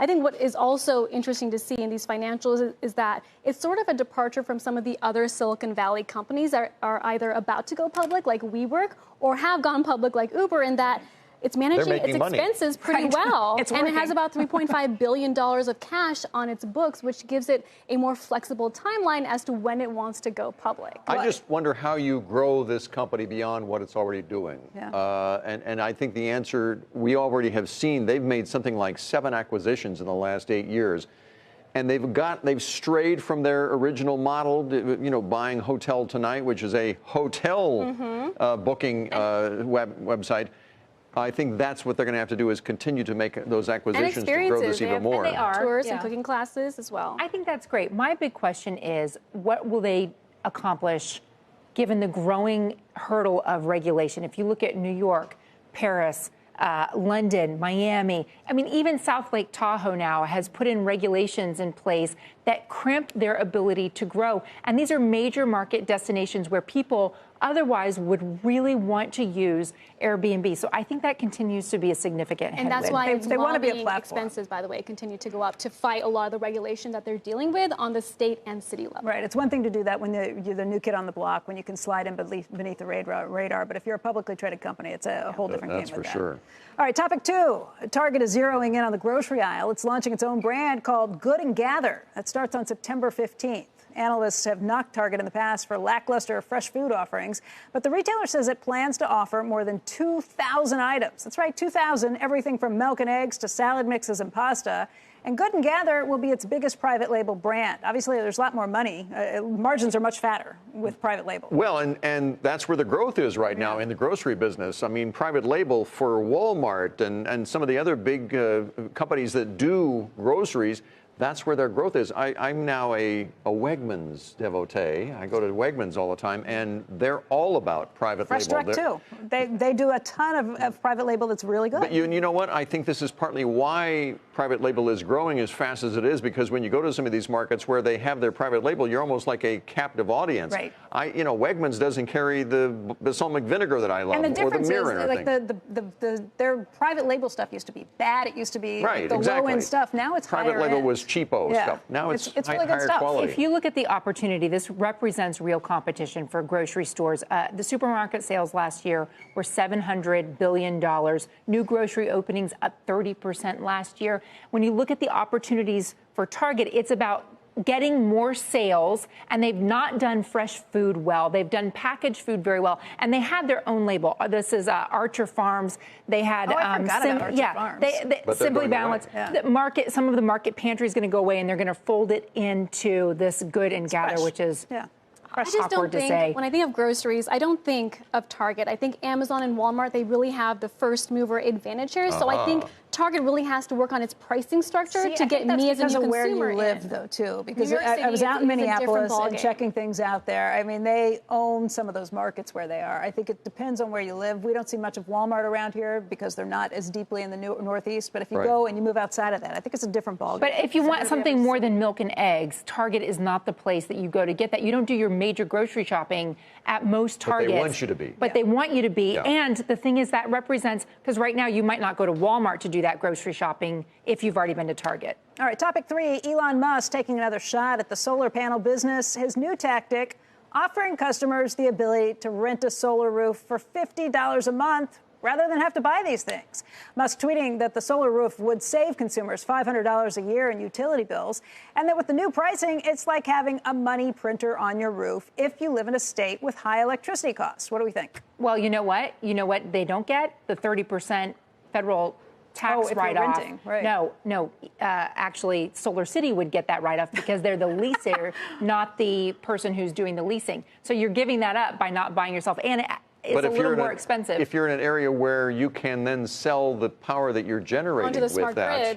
I think what is also interesting to see in these financials is that it's sort of a departure from some of the other Silicon Valley companies that are either about to go public, like WeWork, or have gone public, like Uber, in that it's managing its expenses pretty well. And it has about $3.5 billion of cash on its books, which gives it a more flexible timeline as to when it wants to go public. I just wonder how you grow this company beyond what it's already doing. And I think the answer we already have seen, they've made something like 7 acquisitions in the last 8 years. And they've strayed from their original model, buying Hotel Tonight, which is a hotel booking website. I think that's what they're going to have to do, is continue to make those acquisitions to grow this even more. And they are. Tours and cooking classes as well. I think that's great. My big question is, what will they accomplish given the growing hurdle of regulation? If you look at New York, Paris, London, Miami, I mean, even South Lake Tahoe now has put in regulations in place that crimp their ability to grow. And these are major market destinations where people otherwise would really want to use Airbnb. So I think that continues to be a significant headwind. And that's why they want to be a platform. Expenses, by the way, continue to go up to fight a lot of the regulation that they're dealing with on the state and city level. Right. It's one thing to do that when you're the new kid on the block, when you can slide in beneath the radar. But if you're a publicly traded company, it's a whole different game with that. That's for sure. All right, topic 2. Target is zeroing in on the grocery aisle. It's launching its own brand called Good and Gather. That starts on September 15th. Analysts have knocked Target in the past for lackluster fresh food offerings, but the retailer says it plans to offer more than 2,000 items. That's right, 2,000, everything from milk and eggs to salad mixes and pasta. And Good and Gather will be its biggest private label brand. Obviously, there's a lot more money. Margins are much fatter with private label. Well, and that's where the growth is right now in the grocery business. I mean, private label for Walmart and some of the other big companies that do groceries, that's where their growth is. I'm now a Wegmans devotee. I go to Wegmans all the time, and they're all about private label. Fresh Direct, too. They do a ton of private label that's really good. But you know what? I think this is partly why private label is growing as fast as it is, because when you go to some of these markets where they have their private label, you're almost like a captive audience. Right. Wegmans doesn't carry the balsamic vinegar that I love, and the difference or the is, like their private label stuff used to be bad. It used to be the low-end stuff. Now it's private higher label end. Was cheapo stuff. Now it's really good higher stuff. quality. If you look at the opportunity, this represents real competition for grocery stores. The supermarket sales last year were $700 billion. New grocery openings up 30% last year. When you look at the opportunities for Target, it's about getting more sales, and they've not done fresh food well. They've done packaged food very well, and they had their own label. This is Archer Farms. They had Farms. Simply Balanced. The some of the market pantry is going to go away, and they're going to fold it into this Good and Gather, fresh. Which is I just don't think, when I think of groceries, I don't think of Target. I think Amazon and Walmart, they really have the first mover advantage here. So I think Target really has to work on its pricing structure to get me as a new consumer where you live, though, too. Because I was out in Minneapolis and checking things out there. I mean, they own some of those markets where they are. I think it depends on where you live. We don't see much of Walmart around here because they're not as deeply in the Northeast. But if you go and you move outside of that, I think it's a different ballgame. But if you want something more than milk and eggs, Target is not the place that you go to get that. You don't do your major grocery shopping at most Targets. But they want you to be. But they want you to be. And the thing is that represents, because right now you might not go to Walmart to do that grocery shopping if you've already been to Target. All right, topic 3, Elon Musk taking another shot at the solar panel business. His new tactic, offering customers the ability to rent a solar roof for $50 a month rather than have to buy these things. Musk tweeting that the solar roof would save consumers $500 a year in utility bills, and that with the new pricing, it's like having a money printer on your roof if you live in a state with high electricity costs. What do we think? Well, you know what? You know what they don't get? The 30% federal tax write-off. Right. No. Actually, Solar City would get that write-off because they're the leaser, not the person who's doing the leasing. So you're giving that up by not buying yourself. And it's a little more expensive. If you're in an area where you can then sell the power that you're generating onto the smart with that,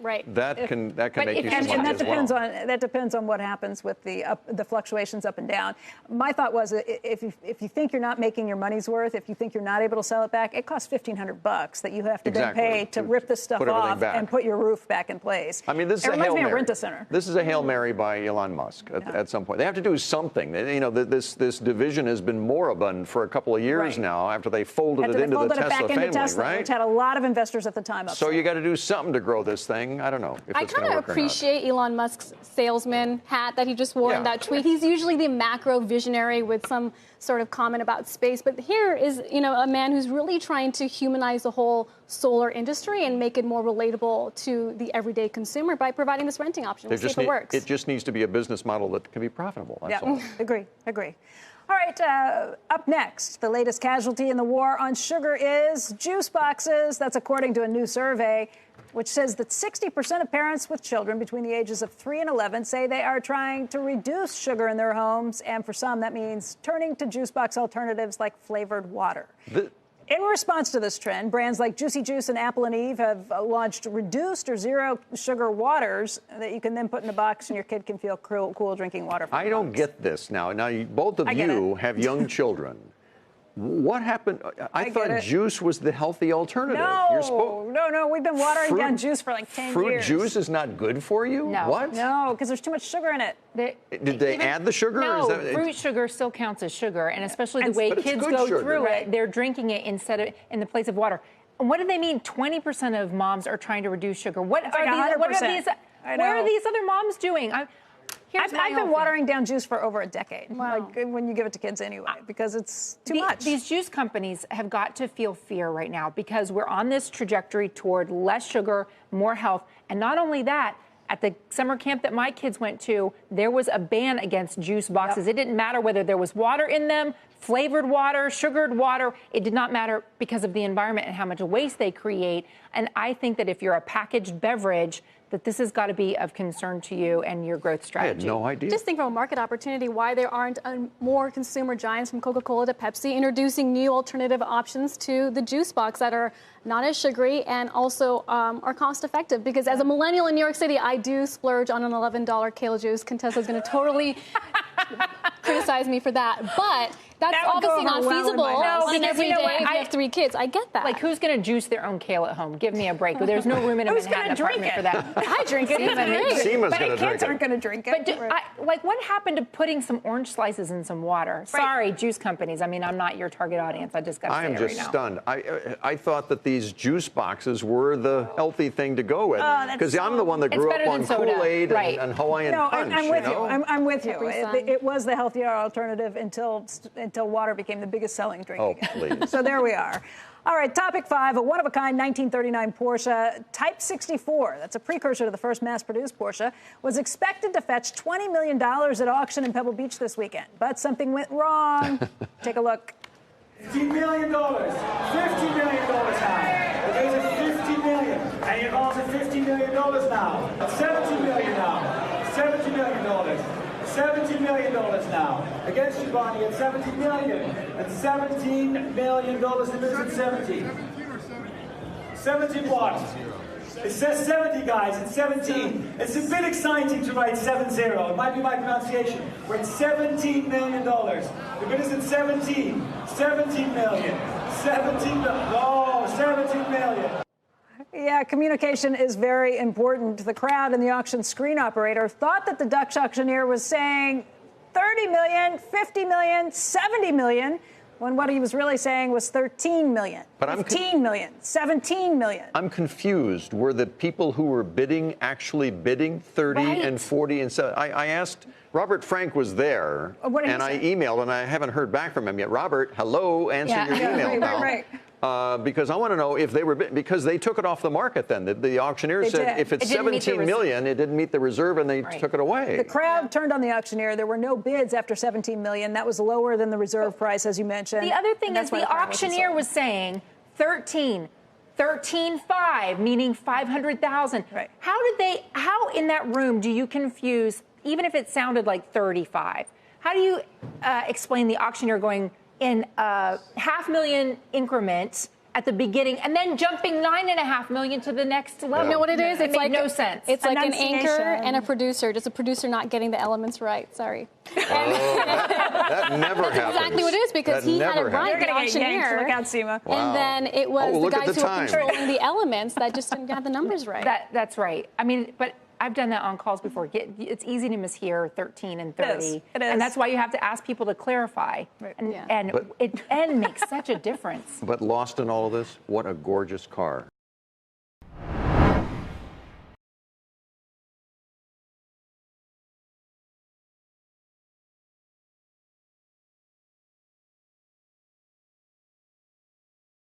grid. That can make you some money as well. That depends on what happens with the fluctuations up and down. My thought was, if you think you're not making your money's worth, if you think you're not able to sell it back, it costs $1,500 that you have to then pay to rip this stuff off and put your roof back in place. I mean, this is a Hail Mary. Rent-A-Center. This is a Hail Mary by Elon Musk at some point. They have to do something. You know, this division has been moribund for a couple of years now after they folded it into the Tesla family, right? Which had a lot of investors at the time. So you got to do something to grow this thing. I don't know if it's going to work or not. I kind of appreciate Elon Musk's salesman hat that he just wore in that tweet. He's usually the macro visionary with some sort of comment about space, but here is, a man who's really trying to humanize the whole solar industry and make it more relatable to the everyday consumer by providing this renting option. We'll see if it works. It just needs to be a business model that can be profitable. That's all. Agree. All right, up next, the latest casualty in the war on sugar is juice boxes. That's according to a new survey, which says that 60% of parents with children between the ages of 3 and 11 say they are trying to reduce sugar in their homes. And for some, that means turning to juice box alternatives like flavored water. In response to this trend, brands like Juicy Juice and Apple and Eve have launched reduced or zero sugar waters that you can then put in a box and your kid can feel cool drinking water from. I don't get this now. Now, both of you have young children. What happened? I thought juice was the healthy alternative. No. We've been watering down juice for like 10 years. Fruit juice is not good for you? No. What? No, because there's too much sugar in it. Did they add the sugar? No, fruit sugar still counts as sugar, and especially the way kids go through it, they're drinking it in the place of water. What do they mean? 20% of moms are trying to reduce sugar. What are these other moms doing? I've been watering down juice for over a decade, when you give it to kids anyway, because it's too much. These juice companies have got to feel fear right now because we're on this trajectory toward less sugar, more health. And not only that, at the summer camp that my kids went to, there was a ban against juice boxes. It didn't matter whether there was water in them, flavored water, sugared water. It did not matter because of the environment and how much waste they create. And I think that if you're a packaged beverage, that this has got to be of concern to you and your growth strategy. I had no idea. Just think from a market opportunity why there aren't more consumer giants from Coca-Cola to Pepsi introducing new alternative options to the juice box that are not as sugary and also are cost effective. Because as a millennial in New York City, I do splurge on an $11 kale juice. Contessa's going to totally criticize me for that. But that's obviously not feasible on an everyday if you have 3 kids. I get that. Like, who's going to juice their own kale at home? Give me a break. There's no room in a Manhattan apartment for that. I drink it. Seema's going to drink it. Kids aren't going to drink it. But what happened to putting some orange slices in some water? Sorry, juice companies. I mean, I'm not your target audience. I just got to say it right now. I am just stunned. I thought that these juice boxes were the healthy thing to go with. Because I'm the one that grew up on Kool-Aid and Hawaiian Punch. I'm with you. I'm with you. It was the healthier alternative until water became the biggest selling drink. Oh, please. So there we are. All right, topic 5, a one-of-a-kind 1939 Porsche Type 64, that's a precursor to the first mass-produced Porsche, was expected to fetch $20 million at auction in Pebble Beach this weekend. But something went wrong. Take a look. $50 million. $50 million high. There's a $50 million. And you're on to $50 million now. $70 million now. $70 million. $70 million now. Against you, Bonnie, at $70 million. At $17 million. The minute at 70. 70 what? It says 70, guys. It's 17. It's a bit exciting to write 70. It might be my pronunciation. We're at $17 million. The bid is at 17. 17 million. 17 million. Oh, 17 million. Yeah, communication is very important. The crowd and the auction screen operator thought that the Dutch auctioneer was saying 30 million, 50 million, 70 million, when what he was really saying was 13 million, but 15 million, 17 million. I'm confused. Were the people who were bidding actually bidding 30 and 40 and 70? I asked, Robert Frank was there, and I emailed, and I haven't heard back from him yet. Robert, hello, answer your email now. Right. Because I want to know if they were, because they took it off the market then. The auctioneer said if it's 17 million, it didn't meet the reserve and they took it away. The crowd turned on the auctioneer. There were no bids after 17 million. That was lower than the reserve price, as you mentioned. The other thing is the auctioneer was saying 13.5, meaning 500,000. Right. How in that room do you confuse, even if it sounded like 35? How do you explain the auctioneer going in a $500,000 increment at the beginning and then jumping $9.5 million to the next level? You know what it is? It's like no sense. It's like an anchor and a producer. Just a producer not getting the elements right. Sorry. That never happens. That's exactly what it is, because he had it right, the auctioneer. Look out, Seema. And then it was the guys who were controlling the elements that just didn't have the numbers right. That's right. I mean, but I've done that on calls before. It's easy to mishear 13 and 30. It is. And that's why you have to ask people to clarify. Right. And it makes such a difference. But lost in all of this, what a gorgeous car.